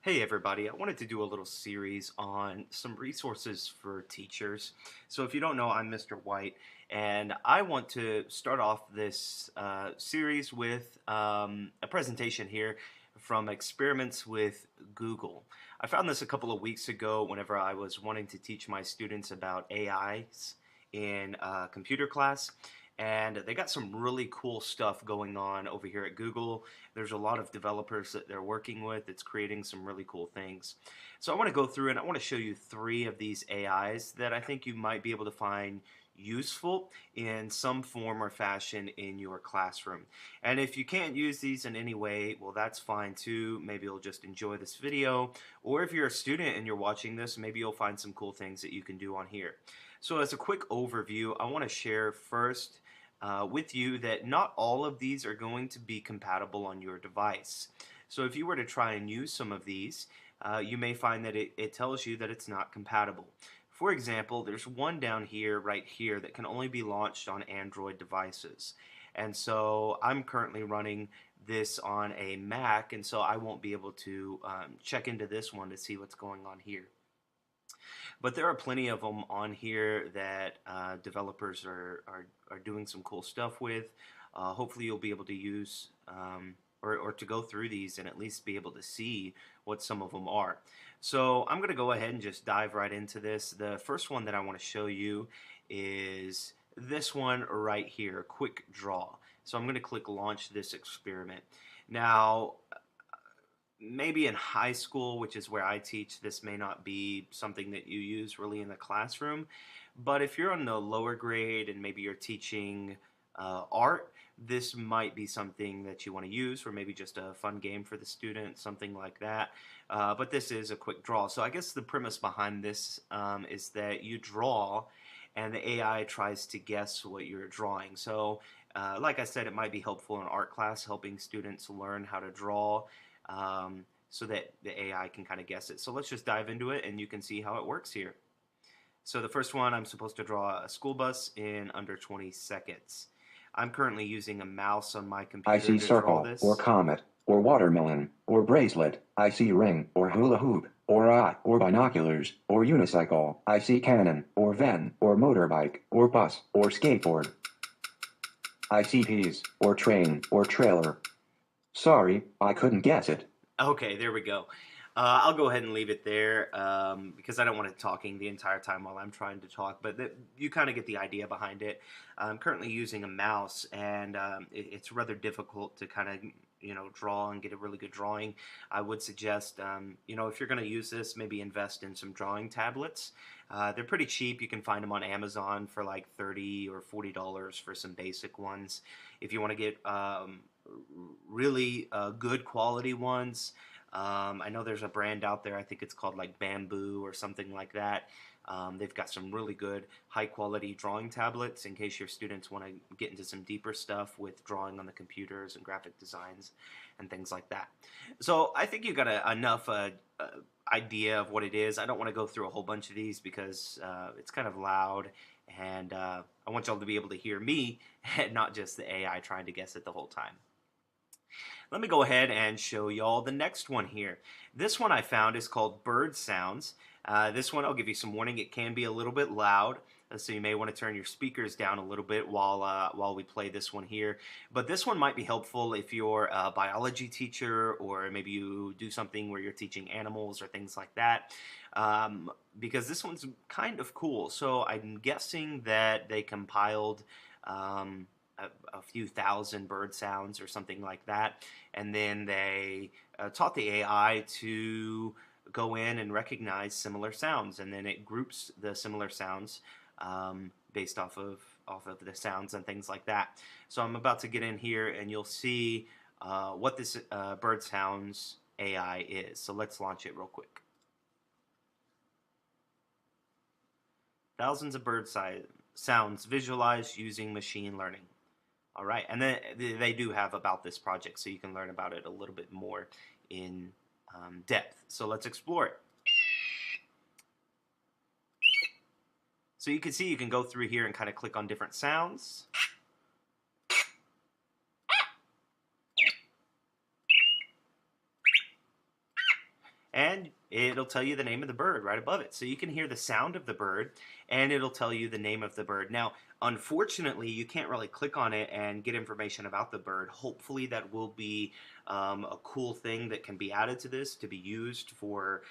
Hey everybody, I wanted to do a little series on some resources for teachers. So if you don't know, I'm Mr. White, and I want to start off this series with a presentation here from experiments with Google. I found this a couple of weeks ago whenever I was wanting to teach my students about AIs in computer class. And they got some really cool stuff going on over here at Google. There's a lot of developers that they're working with. It's creating some really cool things. So I want to go through and I want to show you three of these AIs that I think you might be able to find useful in some form or fashion in your classroom. And if you can't use these in any way, well, that's fine too. Maybe you'll just enjoy this video. Or if you're a student and you're watching this, maybe you'll find some cool things that you can do on here. So as a quick overview, I want to share first with you that not all of these are going to be compatible on your device. So if you were to try and use some of these, you may find that it tells you that it's not compatible. For example, there's one down here, right here, that can only be launched on Android devices. And so I'm currently running this on a Mac, and so I won't be able to check into this one to see what's going on here. But there are plenty of them on here that developers are doing some cool stuff with. Hopefully you'll be able to use or to go through these and at least be able to see what some of them are. So I'm going to go ahead and just dive right into this. The first one that I want to show you is this one right here, Quick Draw. So I'm going to click Launch this experiment. Now, maybe in high school, which is where I teach, this may not be something that you use really in the classroom. But if you're on the lower grade and maybe you're teaching art, this might be something that you want to use, or maybe just a fun game for the student, something like that. But this is a quick draw. So I guess the premise behind this is that you draw and the AI tries to guess what you're drawing. So like I said, it might be helpful in art class, helping students learn how to draw so that the AI can kind of guess it. So let's just dive into it and you can see how it works here. So the first one, I'm supposed to draw a school bus in under 20 seconds. I'm currently using a mouse on my I computer see to draw circle, or this. comet, or watermelon, or bracelet. I see ring, or hula hoop, or eye, or binoculars, or unicycle. I see cannon, or van, or motorbike, or bus, or skateboard. I see peas, or train, or trailer. Sorry, I couldn't guess it. Okay, there we go. I'll go ahead and leave it there because I don't want it talking the entire time while I'm trying to talk, but you kind of get the idea behind it. I'm currently using a mouse, and it's rather difficult to kind of draw and get a really good drawing. I would suggest if you're going to use this, maybe invest in some drawing tablets. They're pretty cheap. You can find them on Amazon for like $30 or $40 for some basic ones. If you want to get really good quality ones. I know there's a brand out there, I think it's called like Bamboo or something like that. They've got some really good high quality drawing tablets in case your students want to get into some deeper stuff with drawing on the computers and graphic designs and things like that. So I think you got enough idea of what it is. I don't want to go through a whole bunch of these because it's kind of loud, and I want y'all to be able to hear me and not just the AI trying to guess it the whole time. Let me go ahead and show y'all the next one here. This one I found is called Bird Sounds. This one, I'll give you some warning, it can be a little bit loud, so you may want to turn your speakers down a little bit while we play this one here. But this one might be helpful if you're a biology teacher, or maybe you do something where you're teaching animals or things like that. Because this one's kind of cool. So I'm guessing that they compiled a few thousand bird sounds or something like that, and then they taught the AI to go in and recognize similar sounds, and then it groups the similar sounds based off of the sounds and things like that. So I'm about to get in here and you'll see what this bird sounds AI is. So let's launch it real quick. Thousands of bird sounds visualized using machine learning. All right, and then they do have about this project, so you can learn about it a little bit more in depth. So let's explore it. So you can see you can go through here and kind of click on different sounds. and it'll tell you the name of the bird right above it. So you can hear the sound of the bird, and it'll tell you the name of the bird. Now, unfortunately, you can't really click on it and get information about the bird. Hopefully, that will be a cool thing that can be added to this to be used for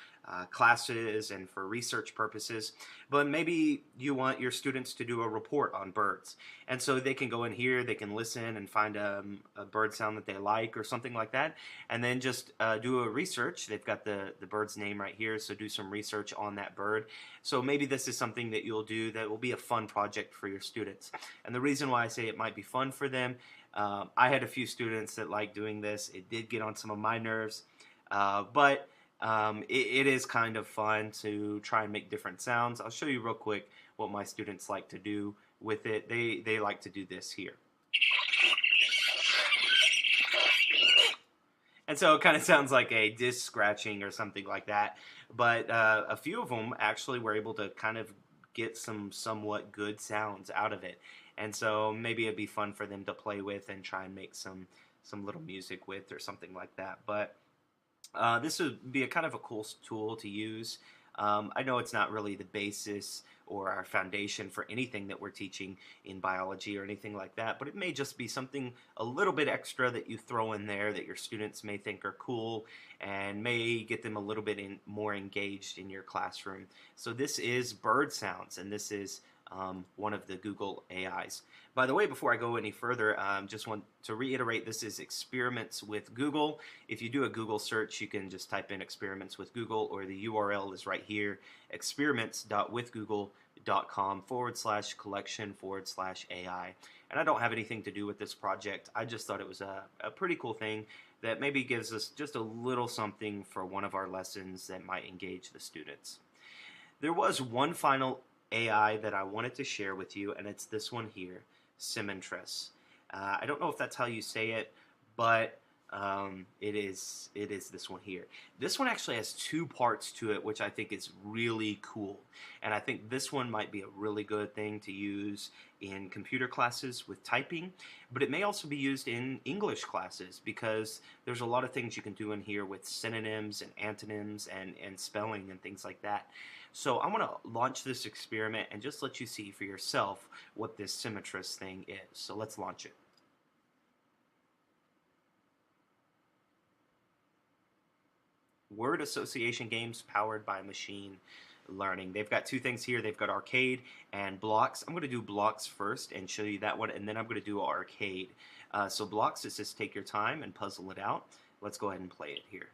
classes and for research purposes. But maybe you want your students to do a report on birds. And so they can go in here, they can listen and find a bird sound that they like or something like that, and then just do a research. They've got the bird's name right here, so do some research on that bird. So maybe this is something that you'll do that will be a fun project for your students. And the reason why I say it might be fun for them, I had a few students that like doing this. It did get on some of my nerves, but it is kind of fun to try and make different sounds. I'll show you real quick what my students like to do with it. They like to do this here. And so it kind of sounds like a disc scratching or something like that. But a few of them actually were able to kind of get some somewhat good sounds out of it. And so maybe it'd be fun for them to play with and try and make some little music with or something like that. But this would be a kind of a cool tool to use. I know it's not really the basis or our foundation for anything that we're teaching in biology or anything like that, but it may just be something a little bit extra that you throw in there that your students may think are cool and may get them a little bit more engaged in your classroom. So this is bird sounds, and this is one of the Google AIs. By the way, before I go any further, just want to reiterate, this is Experiments with Google. If you do a Google search, you can just type in Experiments with Google, or the URL is right here, experiments.withgoogle.com/collection/AI. And I don't have anything to do with this project. I just thought it was a pretty cool thing that maybe gives us just a little something for one of our lessons that might engage the students. There was one final AI that I wanted to share with you, and it's this one here, Symmetrize. I don't know if that's how you say it, but it is this one here. This one actually has two parts to it, which I think is really cool. And I think this one might be a really good thing to use in computer classes with typing, but it may also be used in English classes because there's a lot of things you can do in here with synonyms and antonyms and spelling and things like that. So I'm going to launch this experiment and just let you see for yourself what this Symmetrize thing is. So let's launch it. Word association games powered by machine learning. They've got two things here. They've got arcade and blocks. I'm going to do blocks first and show you that one, and then I'm going to do arcade. So blocks, it says take your time and puzzle it out. Let's go ahead and play it here.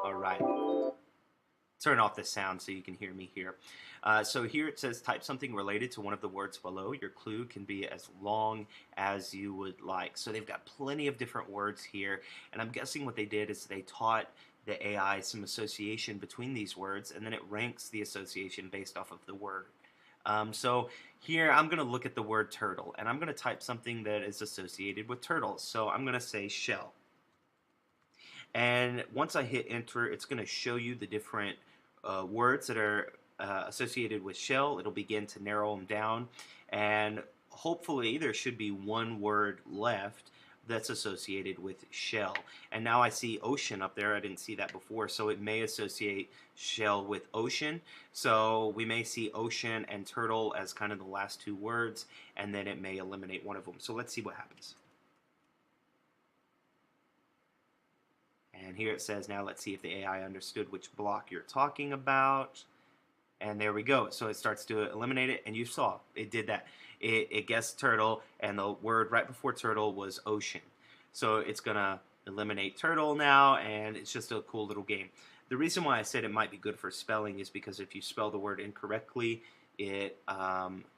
All right. Turn off the sound so you can hear me here. So here it says type something related to one of the words below. Your clue can be as long as you would like. So they've got plenty of different words here, and I'm guessing what they did is they taught the AI some association between these words, and then it ranks the association based off of the word. So here I'm going to look at the word turtle, and I'm going to type something that is associated with turtles. So I'm going to say shell. And once I hit enter, it's going to show you the different words that are associated with shell. It'll begin to narrow them down, and hopefully there should be one word left that's associated with shell. And now I see ocean up there. I didn't see that before, so it may associate shell with ocean. So we may see ocean and turtle as kind of the last two words, and then it may eliminate one of them. So let's see what happens. And here it says, now let's see if the AI understood which block you're talking about. And there we go. So it starts to eliminate it, and you saw it did that. It guessed turtle, and the word right before turtle was ocean. So it's going to eliminate turtle now, and it's just a cool little game. The reason why I said it might be good for spelling is because if you spell the word incorrectly, it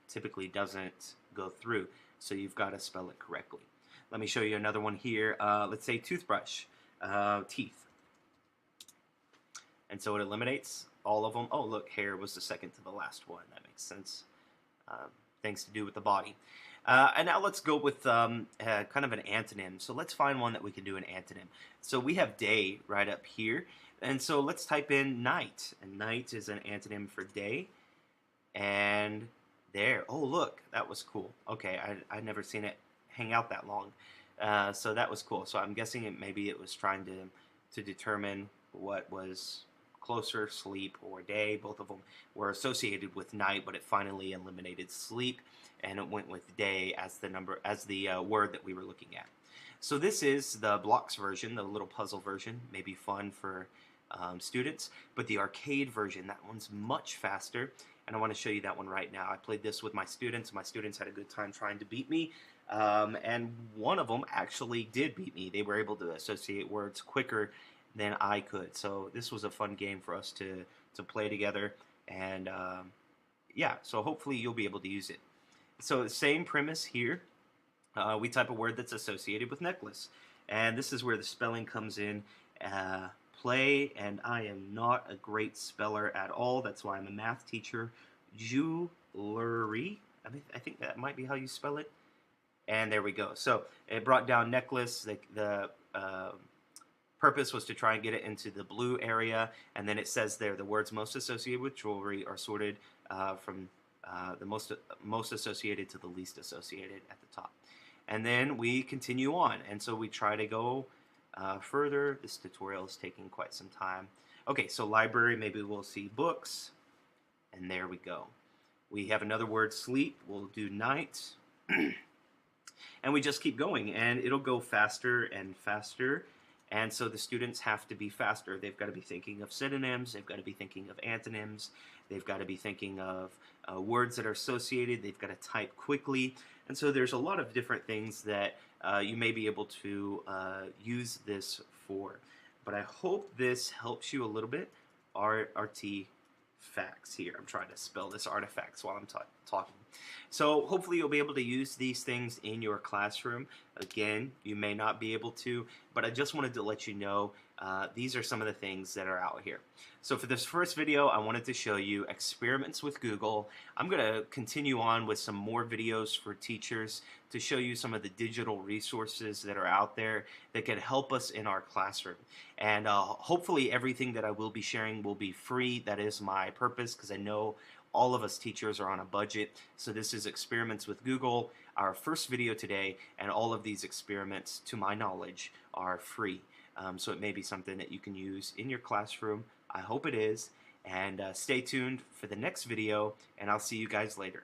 typically doesn't go through. So you've got to spell it correctly. Let me show you another one here. Let's say toothbrush. Teeth. And so it eliminates all of them. Oh, look, hair was the second to the last one. That makes sense. Things to do with the body. And now let's go with kind of an antonym. So let's find one that we can do an antonym. So we have day right up here. And so let's type in night. And night is an antonym for day. And there. Oh, look, that was cool. Okay, I'd never seen it hang out that long. So that was cool. So I'm guessing maybe it was trying to determine what was closer, sleep or day. Both of them were associated with night, but it finally eliminated sleep, and it went with day as the word that we were looking at. So this is the blocks version, the little puzzle version, maybe fun for students, but the arcade version, that one's much faster, and I want to show you that one right now. I played this with my students. My students had a good time trying to beat me, and one of them actually did beat me. They were able to associate words quicker than I could. So this was a fun game for us to play together, and yeah, so hopefully you'll be able to use it. So the same premise here. We type a word that's associated with necklace, and this is where the spelling comes in. Play, and I am not a great speller at all. That's why I'm a math teacher. Jewelry. I think that might be how you spell it. And there we go. So it brought down necklace. The purpose was to try and get it into the blue area, and then it says there the words most associated with jewelry are sorted from the most associated to the least associated at the top. And then we continue on, and so we try to go further. This tutorial is taking quite some time. Okay, so library, maybe we'll see books, and there we go. We have another word, sleep. We'll do night, and we just keep going, and it'll go faster and faster. And so the students have to be faster. They've got to be thinking of synonyms. They've got to be thinking of antonyms. They've got to be thinking of words that are associated. They've got to type quickly. And so there's a lot of different things that you may be able to use this for. But I hope this helps you a little bit. Artifacts here. I'm trying to spell this artifacts while I'm talking. So hopefully you'll be able to use these things in your classroom. Again, you may not be able to, but I just wanted to let you know these are some of the things that are out here. So for this first video, I wanted to show you experiments with Google. I'm going to continue on with some more videos for teachers to show you some of the digital resources that are out there that can help us in our classroom. And hopefully everything that I will be sharing will be free. That is my purpose, because I know all of us teachers are on a budget. So this is experiments with Google, our first video today, and all of these experiments, to my knowledge, are free. So it may be something that you can use in your classroom. I hope it is. And stay tuned for the next video, and I'll see you guys later.